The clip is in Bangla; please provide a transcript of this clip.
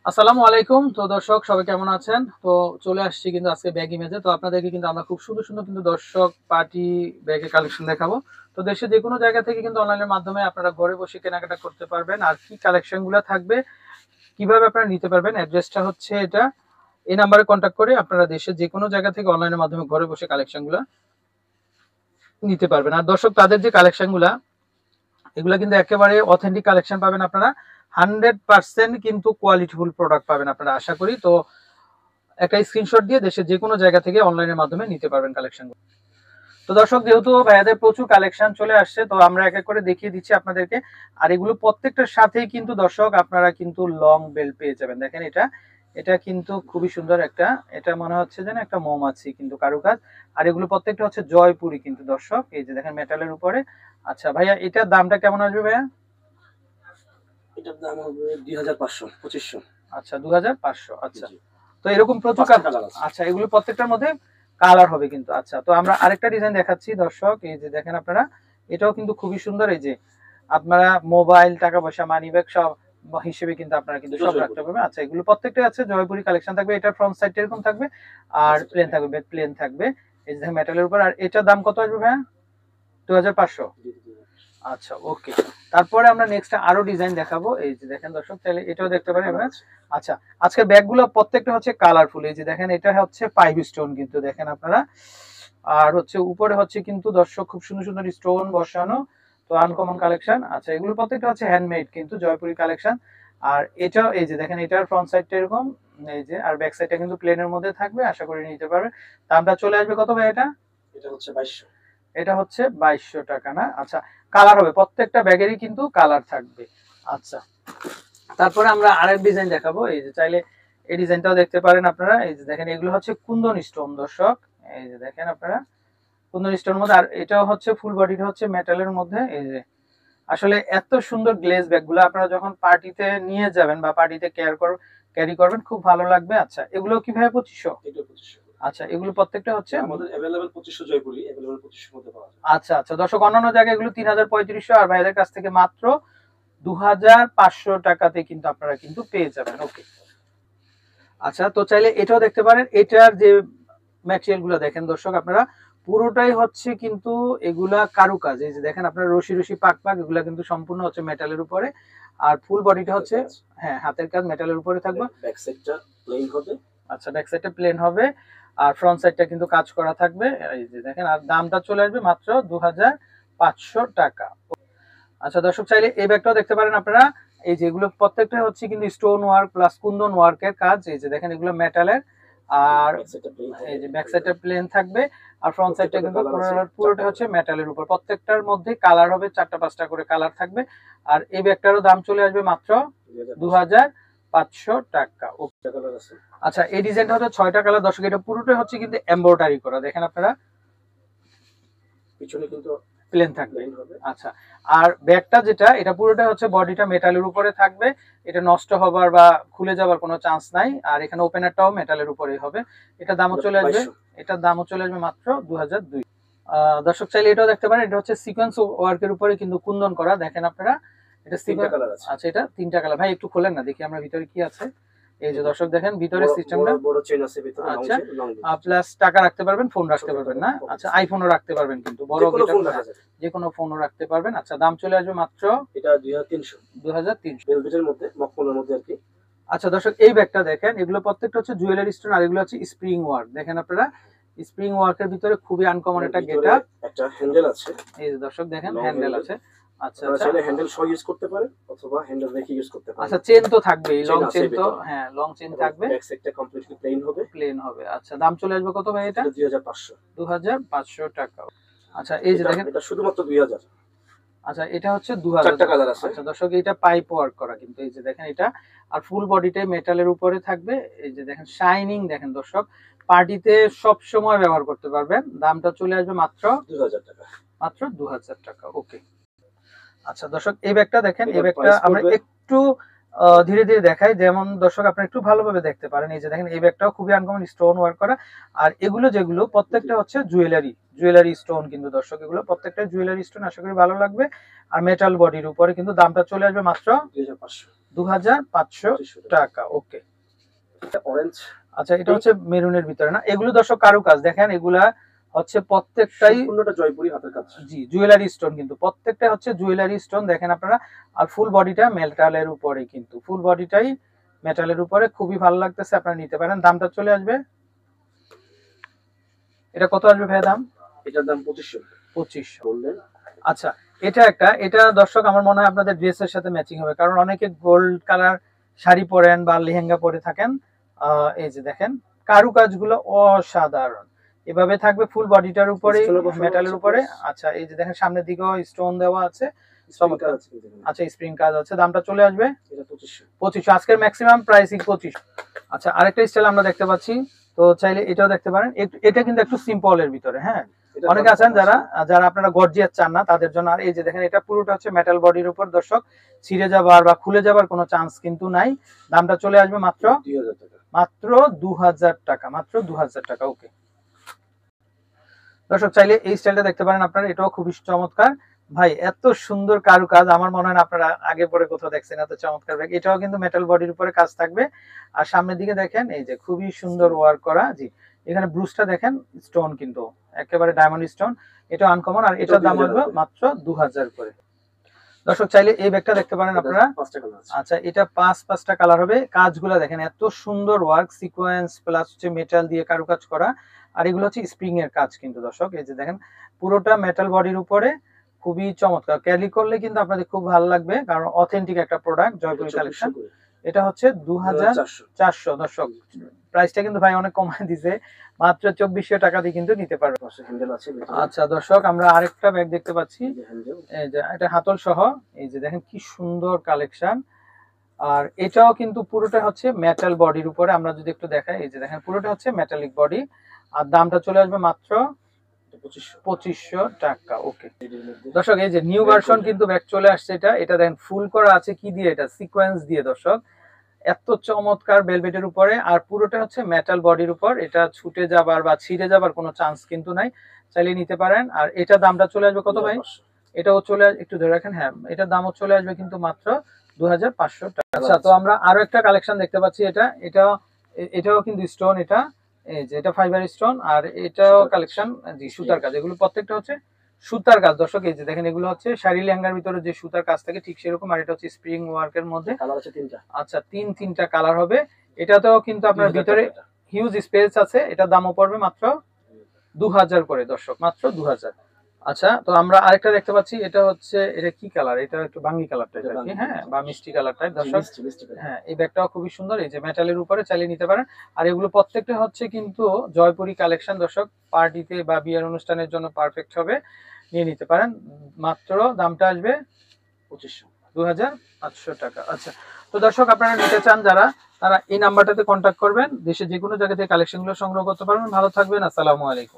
আসসালামু আলাইকুম। তো দর্শক সবাই কেমন আছেন? তো চলে আসছি কিন্তু আজকে ব্যাগ ইমেজে। তো আপনাদেরকে কিন্তু আমরা খুব সুন্দর সুন্দর কিন্তু দর্শক পার্টি ব্যাগের কালেকশন দেখাবো। তো দেশের যেকোনো জায়গা থেকে কিন্তু অনলাইনের মাধ্যমে আপনারা ঘরে বসে কেনাকাটা করতে পারবেন। আর কি কালেকশন গুলা থাকবে, কিভাবে আপনারা নিতে পারবেন, অ্যাড্রেসটা হচ্ছে এটা। এই নাম্বারে কন্ট্যাক্ট করে আপনারা দেশের যেকোনো জায়গা থেকে অনলাইনের মাধ্যমে ঘরে বসে কালেকশন গুলা নিতে পারবেন। আর দর্শক তাদের যে কালেকশন গুলা, এগুলা কিন্তু একেবারে অথেন্টিক কালেকশন পাবেন আপনারা। 100% কিন্তু কোয়ালিটিফুল প্রোডাক্ট পাবেন আপনারা, আশা করি। তো একটা স্ক্রিনশট দিয়ে দেশের যে কোনো জায়গা থেকে অনলাইনের মাধ্যমে নিতে পারবেন কালেকশন। তো দর্শক, যেহেতু ভাইয়াদের প্রচুর কালেকশন চলে আসছে, তো আমরা এক এক করে দেখিয়ে দিচ্ছি আপনাদেরকে। আর এগুলো প্রত্যেকটার সাথেই কিন্তু দর্শক আপনারা কিন্তু লং বেল পেয়ে যাবেন। দেখেন এটা এটা কিন্তু খুবই সুন্দর একটা, এটা মনে হচ্ছে যেন একটা মৌমাছি কিন্তু কারুকাজ। আর এগুলো প্রত্যেকটা হচ্ছে জয়পুরি কিন্তু দর্শক, এই যে দেখেন মেটালের উপরে। আচ্ছা ভাইয়া, এটার দামটা কেমন আসবে ভাইয়া? এটার দাম হবে 2500 2500। আচ্ছা 2500। আচ্ছা, তো এরকম প্রচুর কালার আছে। আচ্ছা, এগুলো প্রত্যেকটার মধ্যে কালার হবে কিন্তু। আচ্ছা, তো আমরা আরেকটা ডিজাইন দেখাচ্ছি দর্শক, এই যে দেখেন আপনারা, এটাও কিন্তু খুবই সুন্দর। এই যে আপনারা মোবাইল, টাকা পয়সা, মানি ব্যাগ সব হিসেবে কিন্তু আপনারা কিন্তু সব রাখতে পারবেন। আচ্ছা, এগুলো প্রত্যেকটা আছে জয়পুরি কালেকশন থাকবে। এটার ফ্রন্ট সাইডটা এরকম থাকবে, আর প্লেন থাকবে, ব্যাক প্লেন থাকবে। এই যে মেটালের উপর। আর এটার দাম কত আসবে ভাইয়া? 2500। আচ্ছা, ওকে। তারপরে আমরা নেক্সট আরো ডিজাইন দেখাবো। এই যে দেখেন দর্শক, তাহলে এটাও দেখতে পারেন এবার। আচ্ছা, আজকে ব্যাগগুলো প্রত্যেকটা হচ্ছে কালারফুল। এই যে দেখেন, এটা হচ্ছে পাইপ স্টোন কিন্তু দেখেন আপনারা। আর হচ্ছে উপরে হচ্ছে কিন্তু দর্শক খুব সুন্দর সুন্দর স্টোন বসানো। তো আনকমন কালেকশন। আচ্ছা, এগুলো প্রত্যেকটা হচ্ছে হ্যান্ডমেড কিন্তু জয়পুরি কালেকশন। আর এটাও এই যে দেখেন, এটার ফ্রন্ট সাইডটা এরকম, এই যে, আর ব্যাক সাইডটা কিন্তু প্লেনের মধ্যে থাকবে, আশা করি নিতে পারবে। দামটা চলে আসবে কত ভাই এটা? এটা হচ্ছে 2200। এটা হচ্ছে 2200 টাকা না? আচ্ছা, কালার হবে, প্রত্যেকটা ব্যাগেরই কিন্তু কালার থাকবে। আচ্ছা, তারপরে আমরা আরেক ডিজাইন দেখাবো। এই যে চাইলে এই ডিজাইনটাও দেখতে পারেন আপনারা। এই যে দেখেন, এগুলো হচ্ছে কুন্দন স্টোন দর্শক। এই যে দেখেন আপনারা, কুন্দন স্টোনের মধ্যে। আর এটাও হচ্ছে ফুল বডিটা হচ্ছে মেটালের মধ্যে। এই যে আসলে এত সুন্দর গ্লেজ ব্যাগগুলো আপনারা যখন পার্টিতে নিয়ে যাবেন বা পার্টিতে ক্যারি করবেন, খুব ভালো লাগবে। আচ্ছা, এগুলো কি ভাই 2500? এটা 2500। আচ্ছা, এগুলো প্রত্যেকটা হচ্ছে আমাদের अवेलेबल 2500 জয়পুরি, अवेलेबल 2500 মধ্যে পাওয়া যায়। আচ্ছা আচ্ছা দর্শক, অন্যান্য জায়গায় এগুলো 3500, আর ভাইদের কাছ থেকে মাত্র 2500 টাকাতে কিন্তু আপনারা কিন্তু পেয়ে যাবেন। ওকে। আচ্ছা, তো চাইলে এটাও দেখতে পারেন। এটার যে ম্যাটেরিয়াল গুলো দেখেন দর্শক আপনারা, পুরোটাই হচ্ছে কিন্তু এগুলা কারুকাজ। এই যে দেখেন আপনারা, রশি রশি পাক পাক, এগুলা কিন্তু সম্পূর্ণ হচ্ছে মেটালের উপরে। আর ফুল বডিটা হচ্ছে, হ্যাঁ, হাতের কাজ, মেটালের উপরে থাকবে। ব্যাক সাইডটা প্লেন হবে। আচ্ছা, ব্যাক সাইডটা প্লেন হবে, আর ফ্রন্ট সাইডটা কিন্তু কাজ করা থাকবে। এই যে দেখেন, আর দামটা চলে আসবে মাত্র 2500 টাকা। আচ্ছা দর্শক, চাইলে এই ব্যাগটাও দেখতে পারেন আপনারা। এই যেগুলো প্রত্যেকটা হচ্ছে কিন্তু স্টোন ওয়ার্ক প্লাস কুন্দন ওয়ার্কের কাজ। এই যে দেখেন, এগুলো মেটালের। আর এই যে ব্যাক সাইডটা প্লেন থাকবে, আর ফ্রন্ট সাইডটা কিন্তু পুরোটা হচ্ছে মেটালের উপর। প্রত্যেকটার মধ্যে কালার হবে, 4টা 5টা করে কালার থাকবে। আর এই ব্যাগটারও দাম চলে আসবে মাত্র 2500 টাকা। আচ্ছা, এই ডিজাইনটা হচ্ছে 6টা কালার দর্শক। এটা পুরোটাই হচ্ছে কিন্তু এমব্রয়ডারি করা, দেখেন আপনারা। পিছনে কিন্তু প্লেন থাকবে। আচ্ছা, আর ব্যাগটা যেটা, এটা পুরোটা হচ্ছে বডিটা মেটালের উপরে থাকবে। এটা নষ্ট হবার বা খুলে যাবার কোনো চান্স নাই। আর এখানে ওপেনারটাও মেটালের উপরেই হবে। এটা দামও চলে আসবে, এটার দামও চলে আসবে মাত্র 2200। দর্শক চাইলে এটাও দেখতে পারেন। এটা হচ্ছে সিকোয়েন্স ওয়ার্কের উপরে কিন্তু কুন্দন করা, দেখেন আপনারা। এটা সিকোয়েন্স কালার আছে। আচ্ছা, এটা 3টা কালার। ভাই একটু খোলেন না, দেখি আমরা ভিতরে কি আছে। এই যে দর্শক দেখেন, ভিতরে সিস্টেমটা বড় চেইন আছে ভিতরে। আচ্ছা, প্লাস টাকা রাখতে পারবেন, ফোন রাখতে পারবেন না? আচ্ছা, আইফোনও রাখতে পারবেন কিন্তু, বড় যে কোনো ফোনও রাখতে পারবেন। আচ্ছা, দাম চলে আসবে মাত্র এটা 2300 ভেলভেটের মধ্যে, মকমলের মধ্যে আর কি। আচ্ছা দর্শক, এই ব্যাগটা দেখেন, এগুলো প্রত্যেকটা হচ্ছে জুয়েলারি স্টোন, আর এগুলো হচ্ছে স্প্রিং ওয়ার্ক। দেখেন আপনারা, স্প্রিং ওয়ার্কের ভিতরে খুবই আনকমন একটা গেটআপ। একটা হ্যান্ডেল আছে, এই যে দর্শক দেখেন, হ্যান্ডেল আছে। আচ্ছা আচ্ছা, চাইলে হ্যান্ডেল সহ ইউজ করতে পারেন অথবা হ্যান্ডেল রেখে ইউজ করতে পারেন। আচ্ছা, চেন তো থাকবেই, লং চেন তো, হ্যাঁ, লং চেন থাকবে। ব্যাক সাইডটা কমপ্লিটলি প্লেন হবে। প্লেন হবে। আচ্ছা, দাম চলে আসবে কত ভাই এটা? 2500 টাকা। আচ্ছা, এই যে দেখেন, এটা শুধুমাত্র 2000। আচ্ছা, এটা হচ্ছে 2000 টাকা। আচ্ছা দর্শক, এটা পাইপ ওয়ার্ক করা কিন্তু, এই যে দেখেন এটা। আর ফুল বডিটাই মেটালের উপরে থাকবে। এই যে দেখেন, শাইনিং দেখেন দর্শক, পার্টিতে সব সময় ব্যবহার করতে পারবেন। দামটা চলে আসবে মাত্র 2000 টাকা। মাত্র 2000 টাকা। ওকে। আচ্ছা দর্শক, এই ব্যাগটা দেখেন, এই ব্যাগটা আমরা একটু ধীরে ধীরে দেখাই, যেমন দর্শক আপনারা একটু ভালোভাবে দেখতে পারেন। এই যে দেখেন, এই ব্যাগটাও খুবই আনকমন স্টোন ওয়ার্ক করা। আর এগুলো যেগুলো প্রত্যেকটা হচ্ছে জুয়েলারি স্টোন কিন্তু দর্শক, এগুলো প্রত্যেকটা জুয়েলারি স্টোন, আশা করি ভালো লাগবে। আর মেটাল বডির উপরে কিন্তু দামটা চলে আসবে মাত্র 2500 টাকা। ওকে, অরেঞ্জ। আচ্ছা এটা হচ্ছে মেরুনের ভিতরে না, এগুলো দর্শক কারুকাজ দেখেন, এগুলা হচ্ছে প্রত্যেকটাই সম্পূর্ণটা জয়পুরি হাতের কাজ। জি জুয়েলারি স্টোন, কিন্তু প্রত্যেকটা হচ্ছে জুয়েলারি স্টোন দেখেন আপনারা। আর ফুল বডিটা মেটালের উপরে, কিন্তু ফুল বডিটাই মেটালের উপরে, খুবই ভালো লাগতেছে, আপনারা নিতে পারেন। দামটা চলে আসবে, এটা কত আসবে ভাই দাম? এটার দাম 2500। 2500 বললেন। আচ্ছা এটা দর্শক আমার মনে হয় আপনাদের ড্রেসের সাথে ম্যাচিং হবে, কারণ অনেকে গোল্ড কালার শাড়ি পরেন বা লেহেঙ্গা পরে থাকেন। এই যে দেখেন কারুকাজগুলো অসাধারণ, এভাবে থাকবে ফুল বডিটার উপরে মেটালের উপরে। আচ্ছা এই যে দেখেন সামনের দিকেও স্টোন দেওয়া আছে, আচ্ছা স্প্রিং কাজ আছে। দামটা চলে আসবে 2500। আজকের ম্যাক্সিমাম প্রাইসিং 2500। আচ্ছা আরেকটা স্টাইল আমরা দেখতে পাচ্ছি, তো চাইলে এটাও দেখতে পারেন। এটা কিন্তু একটু সিম্পলের ভিতরে, হ্যাঁ অনেকে আছেন যারা আপনারা গর্জিয়াস চান না তাদের জন্য। আর এই যে দেখেন এটা পুরোটা হচ্ছে মেটাল বডির উপর দর্শক, ছিঁড়ে যাবার বা খুলে যাবার কোনো চান্স কিন্তু নাই। দামটা চলে আসবে মাত্র 2000 টাকা। মাত্র 2000 টাকা, মাত্র 2000 টাকা। ওকে দর্শক চাইলে এই স্টাইলটা দেখতে পারেন আপনারা, এটাও খুবই চমৎকার ভাই, এত সুন্দর কারুকাজ আমার মনে হয় আপনারা আগে পরে কোথাও দেখছেন এত চমৎকার ব্যাগ। এটাও কিন্তু মেটাল বডির উপরে কাজ থাকবে। আর সামনের দিকে দেখেন এই যে খুবই সুন্দর ওয়ার্ক করা, জি এখানে ব্রুশটা দেখেন স্টোন, কিন্তু একেবারে ডায়মন্ড স্টোন, এটা আনকমন। আর এটার দাম আসবে মাত্র 2000 করে। দর্শক চাইলে এই ব্যাগটা দেখতে পারেন আপনারা। আচ্ছা এটা পাঁচটা কালার হবে, কাজগুলো দেখেন এত সুন্দর ওয়ার্ক, সিকোয়েন্স প্লাস হচ্ছে মেটাল দিয়ে কারুকাজ করা। আর এগুলো হচ্ছে স্প্রিং এর কাজ কিন্তু দর্শক, এই যে দেখেন পুরোটা মেটাল বডির উপরে, খুবই চমৎকার। ক্যারি করলে কিন্তু আপনাদের খুব ভালো লাগবে, কারণ অথেন্টিক একটা প্রোডাক্ট জয়পুরি কালেকশন। এটা হচ্ছে 2400 দর্শক, প্রাইসটা কিন্তু ভাই অনেক কমায় দিছে, মাত্র 2400 টাকা দিয়ে কিন্তু নিতে পারবে। আচ্ছা দর্শক আমরা আরেকটা ব্যাগ দেখতে পাচ্ছি, এই যে এটা হাতল সহ, এই যে দেখেন কি সুন্দর কালেকশন। আর এটাও কিন্তু পুরোটা হচ্ছে মেটাল বডির উপরে, আমরা যদি একটু দেখাই, এই যে দেখেন পুরোটা হচ্ছে মেটালিক বডি। আর দামটা চলে আসবে মাত্র 2500 টাকা। ওকে দর্শক এই যে নিউ ভার্সন কিন্তু ব্যাগ চলে আসছে, এটা দেখেন ফুল করা আছে কি দিয়ে, এটা সিকোয়েন্স দিয়ে দর্শক, এত চমৎকার ভেলভেটের উপরে। আর পুরোটা হচ্ছে মেটাল বডির উপর, এটা ছুটে যাবার বা ছিঁড়ে যাবার কোনো চান্স কিন্তু নাই, চাইলে নিতে পারেন। আর এটা দামটা চলে আসবে কত ভাই? এটাও চলে একটু ধরে রাখেন, হ্যাঁ এটার দামও চলে আসবে কিন্তু মাত্র 2500 টাকা। আচ্ছা তো আমরা আরো একটা কালেকশন দেখতে পাচ্ছি, এটাও কিন্তু স্টোন, এটা এই যে এটা ফাইবার স্টোন। আর এটাও কালেকশন জি সুতার কাজ, এগুলো প্রত্যেকটা হচ্ছে সুতার কাজ দর্শক। এই যে দেখেন এগুলো হচ্ছে শাড়ি লেহেঙ্গার ভিতরে যে সুতার কাজ থাকে ঠিক সেরকম। আর এটা হচ্ছে স্প্রিং ওয়ার্কের মধ্যে, কালার আছে 3টা। আচ্ছা তিনটা কালার হবে। এটাতেও কিন্তু আপনার ভিতরে হিউজ স্পেস আছে। এটার দামও পড়বে মাত্র 2000 করে দর্শক, মাত্র 2000। আচ্ছা তো আমরা আরেকটা দেখতে পাচ্ছি, এটা কি কালার, এটা একটু বাঙ্গি কালার টাইপ আর কি, হ্যাঁ বা মিষ্টি কালার টাইপ দর্শক। হ্যাঁ এই ব্যাগটাও খুবই সুন্দর, এই যে মেটালের উপরে, চালিয়ে নিতে পারেন। আর এগুলো প্রত্যেকটা হচ্ছে কিন্তু জয়পুরি কালেকশন দর্শক, পার্টিতে বা বিয়ের অনুষ্ঠানের জন্য পারফেক্ট হবে, নিয়ে নিতে পারেন। মাত্র দামটা আসবে 2500 টাকা। আচ্ছা তো দর্শক আপনারা নিতে চান যারা, তারা এই নাম্বারটাতে কন্ট্যাক্ট করবেন, দেশে যে কোনো জায়গা থেকে কালেকশনগুলো সংগ্রহ করতে পারবেন। ভালো থাকবেন, আসসালামু আলাইকুম।